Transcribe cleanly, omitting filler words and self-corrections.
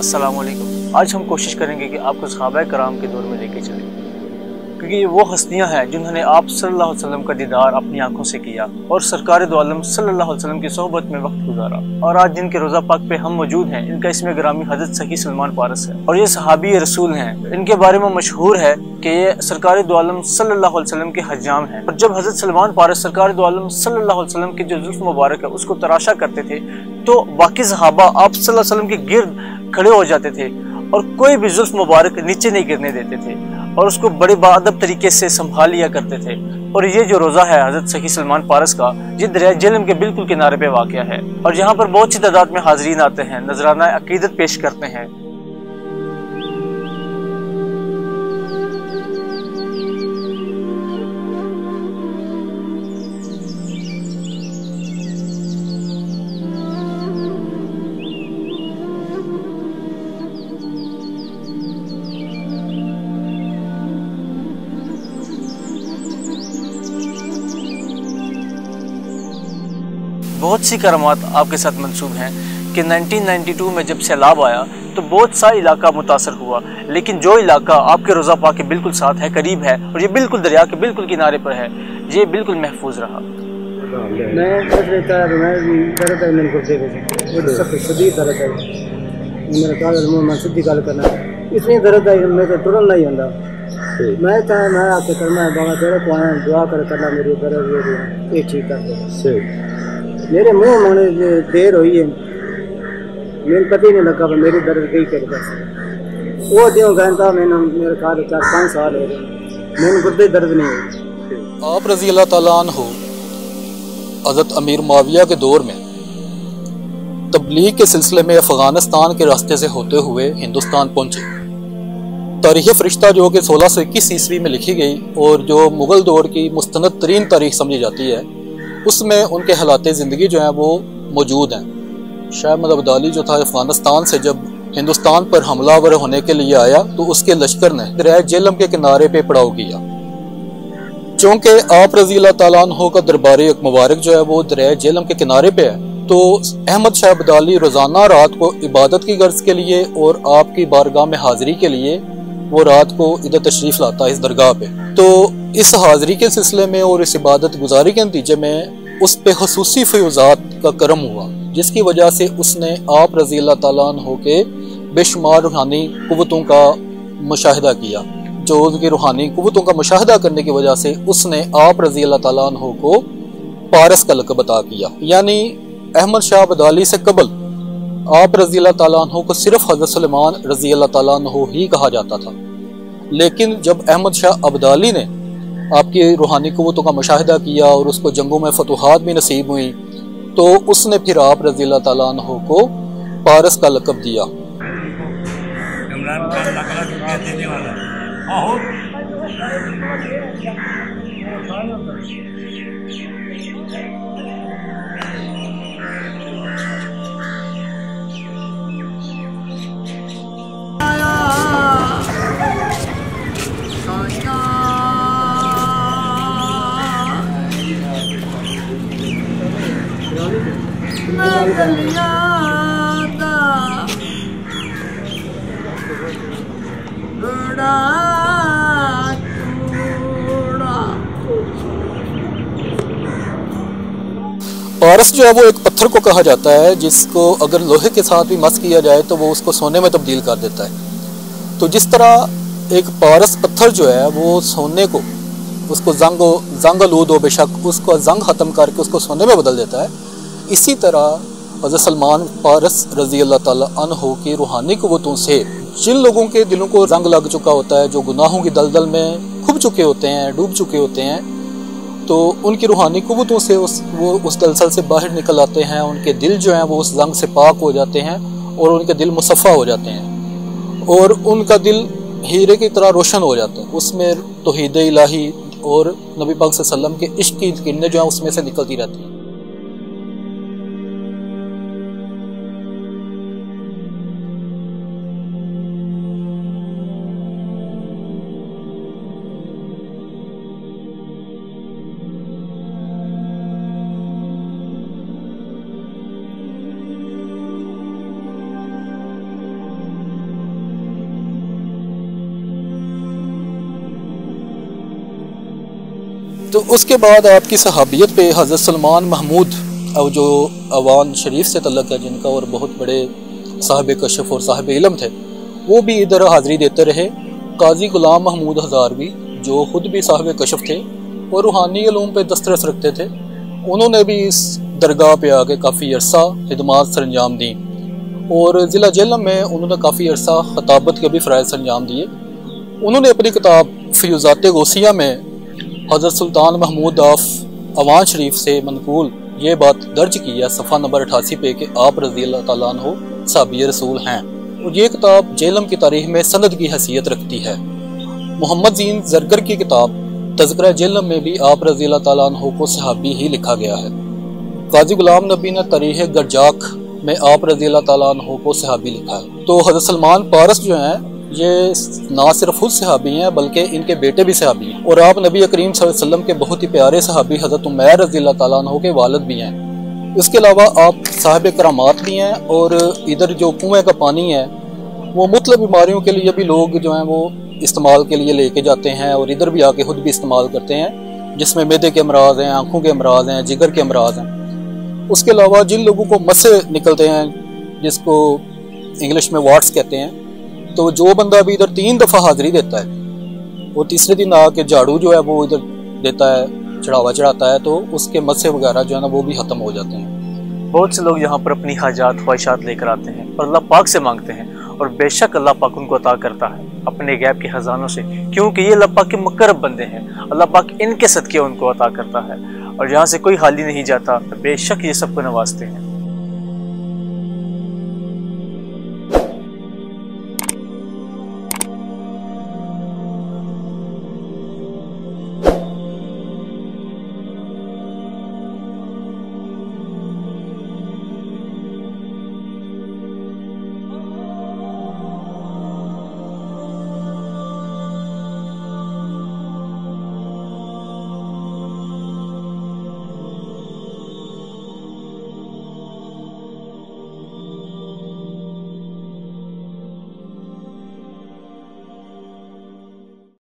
अस्सलाम वालेकुम। आज हम कोशिश करेंगे कि आपको सहाबाए कराम के दौर में लेके चलें, क्योंकि ये वो हस्तियां हैं जिन्होंने आप सल्लल्लाहु अलैहि वसल्लम का दीदार अपनी आंखों से किया और सरकार दो आलम सल्लल्लाहु अलैहि वसल्लम की सोहबत में वक्त गुजारा। और आज जिनके रोज़ा पाक पे हम मौजूद हैं, इनका इसमें ग्रामी हज़रत सही सलमान पारस है और ये सहाबी रसूल हैं। इनके बारे में मशहूर है कि ये सरकार दो आलम सल्लल्लाहु अलैहि वसल्लम के हज्जाम हैं। और जब हज़रत सलमान पारस सरकार दो आलम सल्लल्लाहु अलैहि वसल्लम की जो जुल्फ़ मुबारक है उसको तराशा करते थे, तो बाकी सहाबा आप सल्लल्लाहु अलैहि वसल्लम के गिर्द खड़े हो जाते थे और कोई भी जुल्फ़ मुबारक नीचे नहीं गिरने देते थे और उसको बड़े बाअदब तरीके से संभाल लिया करते थे। और ये जो रोज़ा है हज़रत सही सलमान पारस का, ये दरिया जेहलम के बिल्कुल किनारे पे वाक़या है और यहाँ पर बहुत सी तादाद में हाज़रीन आते हैं, नजराना अकीदत पेश करते हैं। बहुत सी करामात आपके साथ मंसूब हैं कि 1992 में जब सैलाब आया तो बहुत सा इलाका मुतासर हुआ, लेकिन जो इलाका आपके रोज़ा पाक के बिल्कुल साथ है, करीब है और ये बिल्कुल दरिया के बिल्कुल किनारे पर है, ये बिल्कुल महफूज रहा। इतनी दर्द आई मैं तो तुरंत नहीं होता। मैं आके करना बाबा तेरे को दुआ करना मेरी दर्द ये ठीक कर दे। मेरे मुंह में देर हुई है, मेरे पता ही नहीं लगा मेरी दर्द गई कर बस वो जो कहता मैंने मेरे ख्याल 4-5 साल हो गए मैंने गुर्दे दर्द नहीं हुई। आप रज़ी अल्लाह ताला अन्हु हज़रत अमीर मुआविया के दौर में तबलीग के सिलसिले में अफ़गानिस्तान के रास्ते से होते हुए हिंदुस्तान पहुंचे। तारीख़ फ़रिश्ता जो कि 1621 ईस्वी में लिखी गई और जो मुग़ल दौर की मुस्तनद तरीन तारीख़ समझी जाती है, उसमें उनके हालात ज़िंदगी जो हैं वो मौजूद हैं। शाह अहमद अब्दाली जो था अफ़गानिस्तान से जब हिंदुस्तान पर हमलावर होने के लिए आया तो उसके लश्कर ने दरिया जेहलम के किनारे पे पड़ाव किया। चूँकि आप रज़ी अल्लाह ताला अन्हु का दरबारी मुबारक जो है वो दरिया जेहलम के किनारे पे है, तो अहमद शाह अब्दाली रोज़ाना रात को इबादत की गर्ज के लिए और आपकी बारगाह में हाज़िरी के लिए वो रात को इधर तशरीफ़ लाता है इस दरगाह पे। तो इस हाज़िरी के सिलसिले में और इस इबादत गुजारी के नतीजे में उस पे ख़ुसूसी फ़यूज़ात का करम हुआ, जिसकी वजह से उसने आप रज़ी अल्लाह ताला अन्हु के बेशुमार रूहानी क़ुव्वतों का मुशाहिदा किया। जो उनकी रूहानी क़ुव्वतों का मुशाहिदा करने की वजह से उसने आप रज़ी अल्लाह ताला अन्हु को पारस का लक़ब अता किया। यानी अहमद शाह अब्दाली से कबल आप रज़ी अल्लाह ताला अन्हु को सिर्फ हज़रत सुलेमान रज़ी अल्लाह ताला अन्हु ही कहा जाता था, लेकिन जब अहमद शाह अब्दाली ने आपकी रूहानी क़ुव्वतों का मुशाहिदा किया और उसको जंगों में फतूहात भी नसीब हुई, तो उसने फिर आप रज़ी अल्लाह ताला अन्हु को पारस का लक़ब दिया। पारस जो है वो एक पत्थर को कहा जाता है जिसको अगर लोहे के साथ भी मस किया जाए तो वो उसको सोने में तब्दील कर देता है। तो जिस तरह एक पारस पत्थर जो है वो सोने को उसको जंग आलूद हो बेशक उसको जंग ख़त्म करके उसको सोने में बदल देता है, इसी तरह हज़रत सलमान पारस रज़ी अल्लाह ताला अन्हु की रूहानी क़ुव्वतों से जिन लोगों के दिलों को रंग लग चुका होता है, जो गुनाहों की दलदल में खुब चुके होते हैं, डूब चुके होते हैं, तो उनकी रूहानी क़ुव्वतों से वो उस दलदल से बाहर निकल आते हैं। उनके दिल जो हैं वो उस जंग से पाक हो जाते हैं और उनके दिल मुसफ़ा हो जाते हैं और उनका दिल हीरे की तरह रोशन हो जाते हैं। उसमें तौहीद इलाही और नबी पाक सल्लल्लाहु अलैहि वसल्लम के इश्क की किरणें जो हैं उसमें से निकलती रहती हैं। तो उसके बाद आपकी सहाबियत पे हज़रत सलमान महमूद अब जो अवान शरीफ से तल्लक है जिनका, और बहुत बड़े साहिब कशफ और साहिब इल्म थे, वो भी इधर हाज़िरी देते रहे। काजी गुलाम महमूद हज़ारवी जो ख़ुद भी साहिब कशफ थे और रूहानी इल्म पे दस्तरस रखते थे, उन्होंने भी इस दरगाह पे आके काफ़ी अरसा खिदमात सरंजाम दी और ज़िला जेलम में उन्होंने काफ़ी अरसा खताबत के भी फ़राइज़ सरंजाम दिए। उन्होंने अपनी किताब फ़यूज़ात गौसिया में हज़रत सुल्तान महमूद ऑफ अवान शरीफ से मनकूल ये बात दर्ज की है सफ़ा नंबर 88 पे कि आप रज़ी अल्लाह ताला अन्हु साहबी रसूल हैं, और ये किताब जेलम की तारीख़ में सनद की हैसियत रखती है। मोहम्मद ज़ीन ज़रगर की किताब तज़किरा जेलम में भी आप रज़ी अल्लाह ताला अन्हु को सहाबी ही लिखा गया है। काजी गुलाम नबी ने तारीख़ गरजाक में आप रज़ी अल्लाह ताला अन्हु को सहाबी लिखा है। तो हज़रत सलमान पारस जो हैं ये ना सिर्फ खुद सहाबी हैं बल्कि इनके बेटे भी सहाबी हैं, और आप नबी करीम सल्लल्लाहु अलैहि वसल्लम के बहुत ही प्यारे सहाबी हज़रत उमैर रज़ी अल्लाह ताला अन्हु के वालिद भी हैं। इसके अलावा आप साहिब करामात भी हैं, और इधर जो कुएँ का पानी है वो मुख्तलिफ बीमारियों के लिए भी लोग जो हैं वो इस्तेमाल के लिए लेके जाते हैं, और इधर भी आके खुद भी इस्तेमाल करते हैं, जिसमें मैदे के अमराज हैं, आँखों के अमराज हैं, जिगर के अमराज हैं। उसके अलावा जिन लोगों को मस्से निकलते हैं जिसको इंग्लिश में वाट्स कहते हैं, तो जो बंदा भी इधर 3 दफ़ा हाज़िरी देता है वो तीसरे दिन आके झाड़ू जो है वो इधर देता है, चढ़ावा चढ़ाता है, तो उसके मस्से वगैरह जो है ना वो भी ख़त्म हो जाते हैं। बहुत से लोग यहाँ पर अपनी हाजात ख्वाहिशात लेकर आते हैं और अल्लाह पाक से मांगते हैं, और बेशक अल्लाह पाक उनको अता करता है अपने गैब के खजानों से, क्योंकि ये अल्लाह पाक के मुकर्रब बंदे हैं। अल्लाह पाक इनके सदक़े उनको अता करता है, और यहाँ से कोई खाली नहीं जाता, बेशक ये सबको नवाजते हैं।